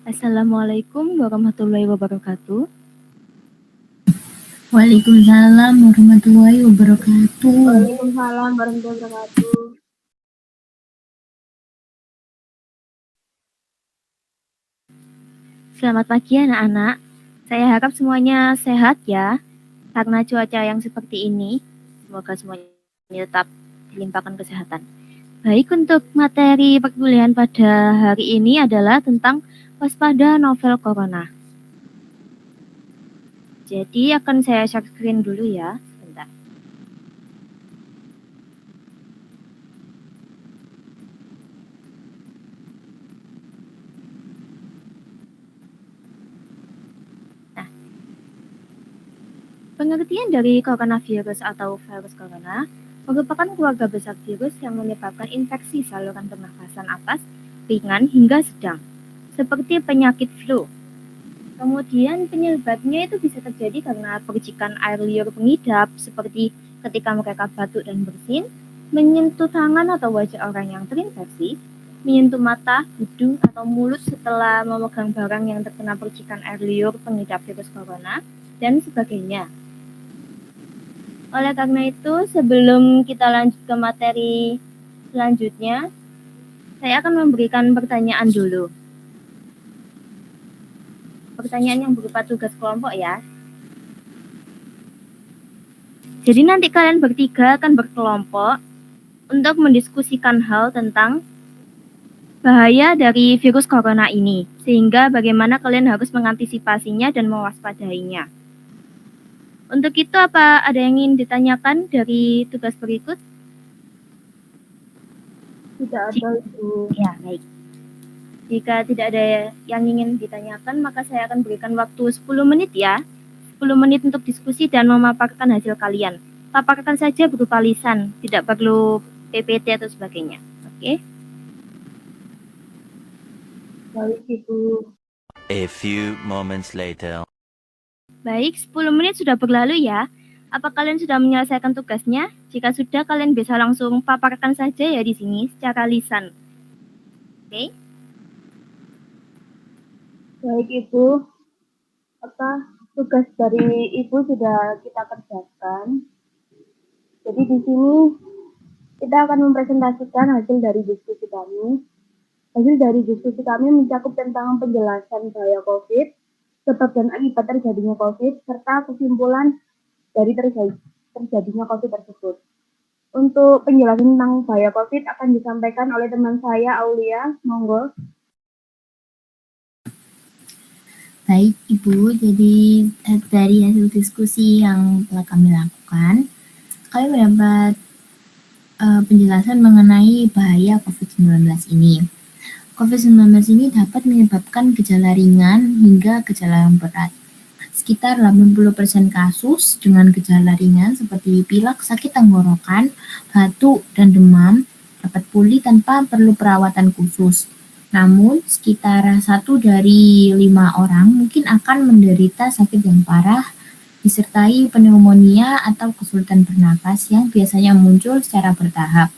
Assalamualaikum warahmatullahi wabarakatuh. Waalaikumsalam warahmatullahi wabarakatuh. Waalaikumsalam warahmatullahi wabarakatuh. Selamat pagi anak-anak. Saya harap semuanya sehat ya. Karena cuaca yang seperti ini, semoga semuanya tetap dilimpahkan kesehatan. Baik, untuk materi perkuliahan pada hari ini adalah tentang waspada novel corona. Jadi akan saya share screen dulu ya. Sebentar. Pengertian dari coronavirus atau virus corona merupakan keluarga besar virus yang menyebabkan infeksi saluran pernafasan atas, ringan hingga sedang, seperti penyakit flu. Kemudian penyebabnya itu bisa terjadi karena percikan air liur pengidap, seperti ketika mereka batuk dan bersin, menyentuh tangan atau wajah orang yang terinfeksi, menyentuh mata, hidung, atau mulut setelah memegang barang yang terkena percikan air liur pengidap virus corona, dan sebagainya. Oleh karena itu, sebelum kita lanjut ke materi selanjutnya, saya akan memberikan pertanyaan dulu. Pertanyaan yang berupa tugas kelompok ya. Jadi nanti kalian bertiga akan berkelompok untuk mendiskusikan hal tentang bahaya dari virus corona ini, sehingga bagaimana kalian harus mengantisipasinya dan mewaspadainya. Untuk itu, apa ada yang ingin ditanyakan dari tugas berikut? Tidak ada, Ibu. Ya, baik. Jika tidak ada yang ingin ditanyakan, maka saya akan berikan waktu 10 menit ya. 10 menit untuk diskusi dan memaparkan hasil kalian. Paparkan saja berupa lisan, tidak perlu PPT atau sebagainya. Oke? Baik, Ibu. A few moments later. Baik, 10 menit sudah berlalu ya. Apa kalian sudah menyelesaikan tugasnya? Jika sudah, kalian bisa langsung paparkan saja ya di sini secara lisan. Oke? Baik, Ibu. Tugas dari Ibu sudah kita kerjakan. Jadi di sini kita akan mempresentasikan hasil dari diskusi kami. Hasil dari diskusi kami mencakup tentang penjelasan bahaya COVID, sebab dan akibat terjadinya COVID, serta kesimpulan dari terjadinya COVID tersebut. Untuk penjelasan tentang bahaya COVID akan disampaikan oleh teman saya, Aulia. Monggo. Baik Ibu, jadi dari hasil diskusi yang telah kami lakukan, kami mendapat penjelasan mengenai bahaya COVID-19 ini. COVID-19 ini dapat menyebabkan gejala ringan hingga gejala yang berat. Sekitar 80% kasus dengan gejala ringan seperti pilek, sakit tenggorokan, batuk, dan demam dapat pulih tanpa perlu perawatan khusus. Namun, sekitar 1 dari 5 orang mungkin akan menderita sakit yang parah, disertai pneumonia atau kesulitan bernapas yang biasanya muncul secara bertahap.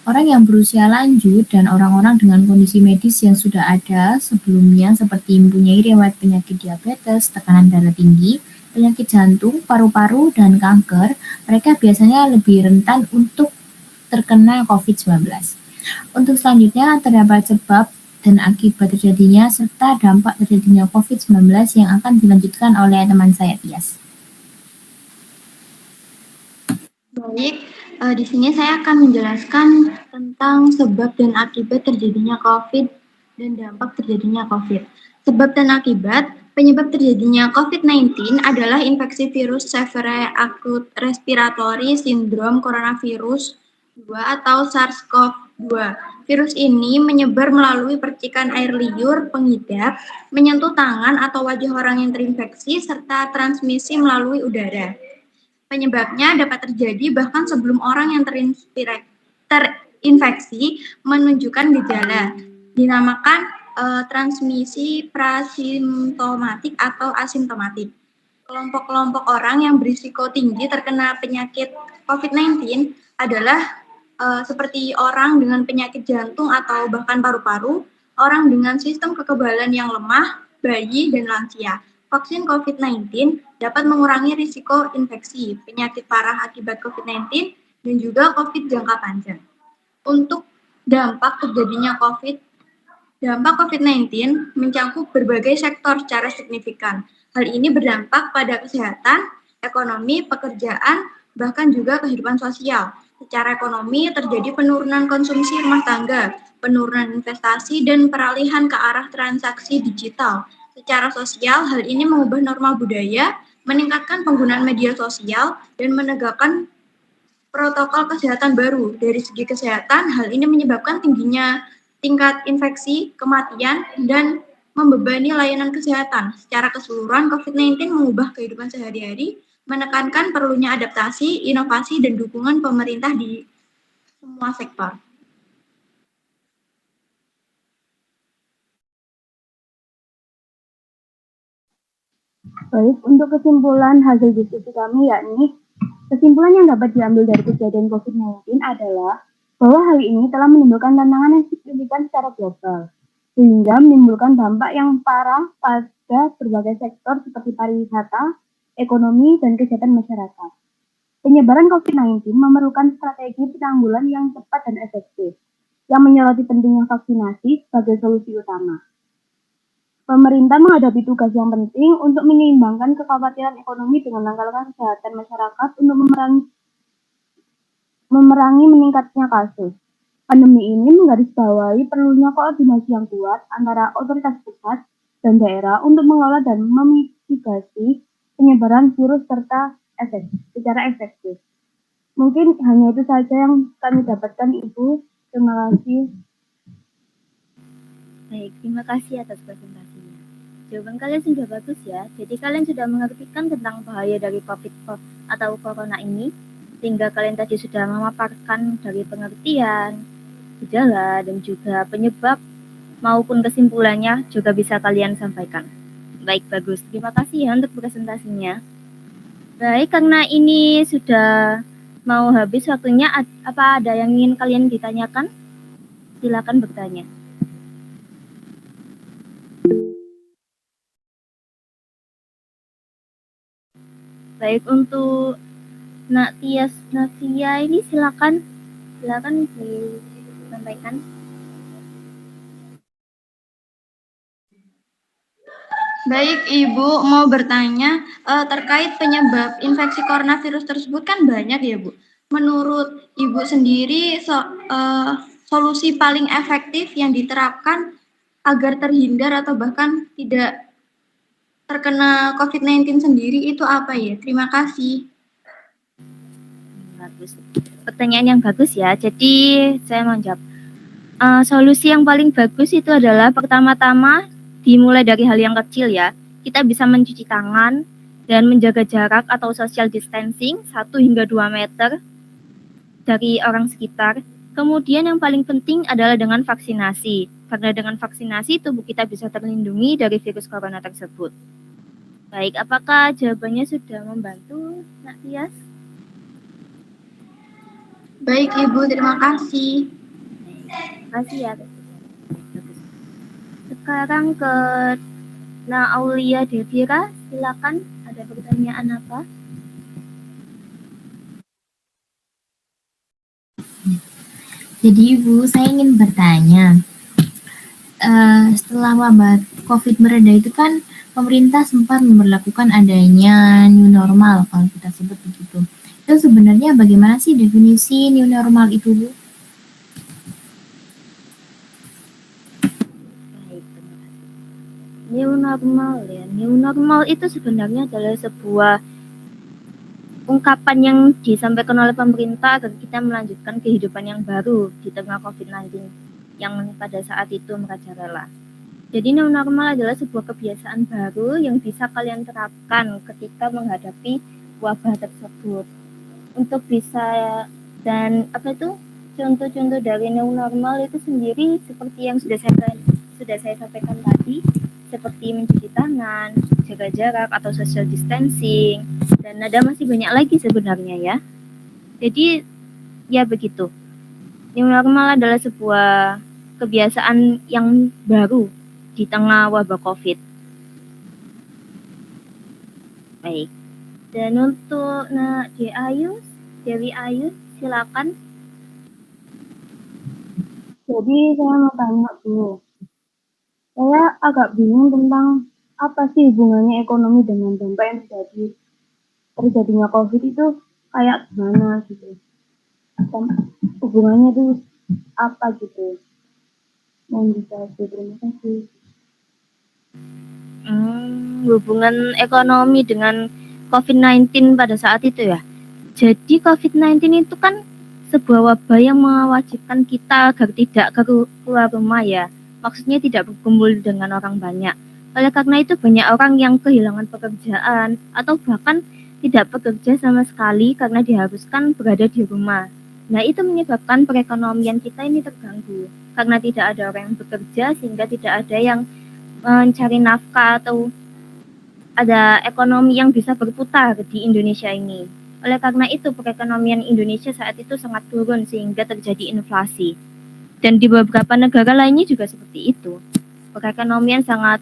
Orang yang berusia lanjut dan orang-orang dengan kondisi medis yang sudah ada sebelumnya seperti mempunyai riwayat penyakit diabetes, tekanan darah tinggi, penyakit jantung, paru-paru, dan kanker, mereka biasanya lebih rentan untuk terkena COVID-19. Untuk selanjutnya, terdapat sebab dan akibat terjadinya serta dampak terjadinya COVID-19 yang akan dilanjutkan oleh teman saya, Tias. Baik, di sini saya akan menjelaskan tentang sebab dan akibat terjadinya COVID dan dampak terjadinya COVID. Sebab dan akibat, penyebab terjadinya COVID-19 adalah infeksi virus Severe Acute Respiratory Syndrome Coronavirus 2 atau SARS-CoV-2. Virus ini menyebar melalui percikan air liur pengidap, menyentuh tangan atau wajah orang yang terinfeksi, serta transmisi melalui udara. Penyebabnya dapat terjadi bahkan sebelum orang yang terinfeksi menunjukkan gejala. Dinamakan transmisi prasimptomatik atau asimptomatik. Kelompok-kelompok orang yang berisiko tinggi terkena penyakit COVID-19 adalah seperti orang dengan penyakit jantung atau bahkan paru-paru, orang dengan sistem kekebalan yang lemah, bayi, dan lansia. Vaksin COVID-19 dapat mengurangi risiko infeksi, penyakit parah akibat COVID-19, dan juga COVID jangka panjang. Untuk dampak COVID-19 mencakup berbagai sektor secara signifikan. Hal ini berdampak pada kesehatan, ekonomi, pekerjaan, bahkan juga kehidupan sosial. Secara ekonomi terjadi penurunan konsumsi rumah tangga, penurunan investasi, dan peralihan ke arah transaksi digital. Secara sosial, hal ini mengubah norma budaya, meningkatkan penggunaan media sosial, dan menegakkan protokol kesehatan baru. Dari segi kesehatan, hal ini menyebabkan tingginya tingkat infeksi, kematian, dan membebani layanan kesehatan. Secara keseluruhan, COVID-19 mengubah kehidupan sehari-hari, menekankan perlunya adaptasi, inovasi, dan dukungan pemerintah di semua sektor. Baik, untuk kesimpulan hasil diskusi kami yakni kesimpulan yang dapat diambil dari kejadian COVID-19 adalah bahwa hal ini telah menimbulkan tantangan yang signifikan secara global, sehingga menimbulkan dampak yang parah pada berbagai sektor seperti pariwisata, ekonomi, dan kesehatan masyarakat. Penyebaran COVID-19 memerlukan strategi penanggulangan yang tepat dan efektif, yang menyoroti pentingnya vaksinasi sebagai solusi utama. Pemerintah menghadapi tugas yang penting untuk menyeimbangkan kekhawatiran ekonomi dengan langkah-langkah kesehatan masyarakat untuk memerangi meningkatnya kasus. Pandemi ini menggarisbawahi perlunya koordinasi yang kuat antara otoritas pusat dan daerah untuk mengelola dan memitigasi penyebaran virus secara efektif. Mungkin hanya itu saja yang kami dapatkan, Ibu. Terima kasih. Baik, terima kasih atas presentasinya. Jawaban kalian sudah bagus ya. Jadi kalian sudah mengertikan tentang bahaya dari COVID atau Corona ini, sehingga kalian tadi sudah memaparkan dari pengertian, gejala, dan juga penyebab maupun kesimpulannya juga bisa kalian sampaikan. Baik, bagus. Terima kasih ya untuk presentasinya. Baik, karena ini sudah mau habis waktunya, apa ada yang ingin kalian ditanyakan? Silakan bertanya. Baik, untuk Navia ini silakan disampaikan. Baik, Ibu mau bertanya terkait penyebab infeksi coronavirus tersebut kan banyak ya, Bu. Menurut Ibu sendiri, solusi paling efektif yang diterapkan agar terhindar atau bahkan tidak terkena COVID-19 sendiri itu apa ya? Terima kasih. Bagus. Pertanyaan yang bagus ya. Jadi saya mau jawab. Solusi yang paling bagus itu adalah pertama-tama dimulai dari hal yang kecil ya. Kita bisa mencuci tangan dan menjaga jarak atau social distancing 1 hingga 2 meter dari orang sekitar. Kemudian yang paling penting adalah dengan vaksinasi. Karena dengan vaksinasi tubuh kita bisa terlindungi dari virus corona tersebut. Baik, apakah jawabannya sudah membantu, Nak Tias? Baik, Ibu, terima kasih. Terima kasih ya. Sekarang ke Aulia Devira, silakan. Ada pertanyaan apa? Jadi Ibu, saya ingin bertanya, setelah wabah COVID mereda itu kan pemerintah sempat memberlakukan adanya new normal, kalau kita sebut begitu. Itu sebenarnya bagaimana sih definisi new normal itu, Bu? Baik, terima kasih. New normal ya. New normal itu sebenarnya adalah sebuah ungkapan yang disampaikan oleh pemerintah agar kita melanjutkan kehidupan yang baru di tengah COVID-19 yang pada saat itu merajalela. Jadi new normal adalah sebuah kebiasaan baru yang bisa kalian terapkan ketika menghadapi wabah tersebut. Untuk bisa dan contoh-contoh dari new normal itu sendiri seperti yang sudah saya sampaikan tadi, seperti mencuci tangan, jaga jarak atau social distancing, dan ada masih banyak lagi sebenarnya ya. Jadi ya begitu. New normal adalah sebuah kebiasaan yang baru di tengah wabah COVID. Baik. Dan untuk Dewi Ayu, silakan. Jadi saya mau tanya dulu. Saya agak bingung tentang apa sih hubungannya ekonomi dengan dampak yang terjadinya COVID itu kayak gimana gitu. Dan hubungannya itu apa gitu. Mohon dijawab, terima kasih. Hubungan ekonomi dengan COVID-19 pada saat itu ya. Jadi COVID-19 itu kan sebuah wabah yang mewajibkan kita agar tidak keluar rumah ya. Maksudnya tidak berkumpul dengan orang banyak. Oleh karena itu banyak orang yang kehilangan pekerjaan atau bahkan tidak bekerja sama sekali karena diharuskan berada di rumah. Nah, itu menyebabkan perekonomian kita ini terganggu karena tidak ada orang yang bekerja sehingga tidak ada yang mencari nafkah atau ada ekonomi yang bisa berputar di Indonesia ini. Oleh karena itu, perekonomian Indonesia saat itu sangat turun sehingga terjadi inflasi. Dan di beberapa negara lainnya juga seperti itu. Perekonomian sangat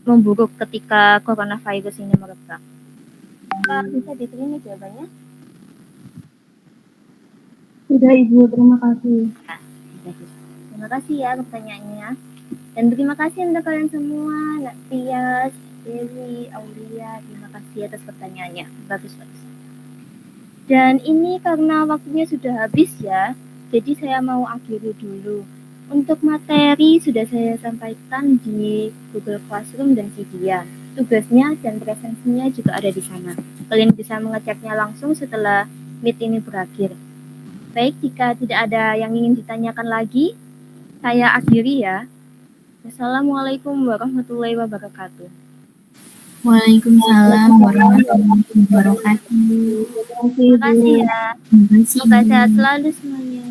memburuk ketika coronavirus ini merebak. Bisa diterima jawabannya? Sudah Ibu, terima kasih. Terima kasih ya pertanyaannya. Dan terima kasih untuk kalian semua, Nak Tias, Dewi, Aulia, terima kasih atas pertanyaannya. Bagus. Dan ini karena waktunya sudah habis ya, jadi saya mau akhiri dulu. Untuk materi sudah saya sampaikan di Google Classroom dan Cydia. Tugasnya dan presensinya juga ada di sana. Kalian bisa mengeceknya langsung setelah Meet ini berakhir. Baik, jika tidak ada yang ingin ditanyakan lagi, saya akhiri ya. Assalamualaikum warahmatullahi wabarakatuh. Waalaikumsalam warahmatullahi wabarakatuh. Terima kasih, Terima kasih ya. Terima kasih. Semoga sehat selalu semuanya.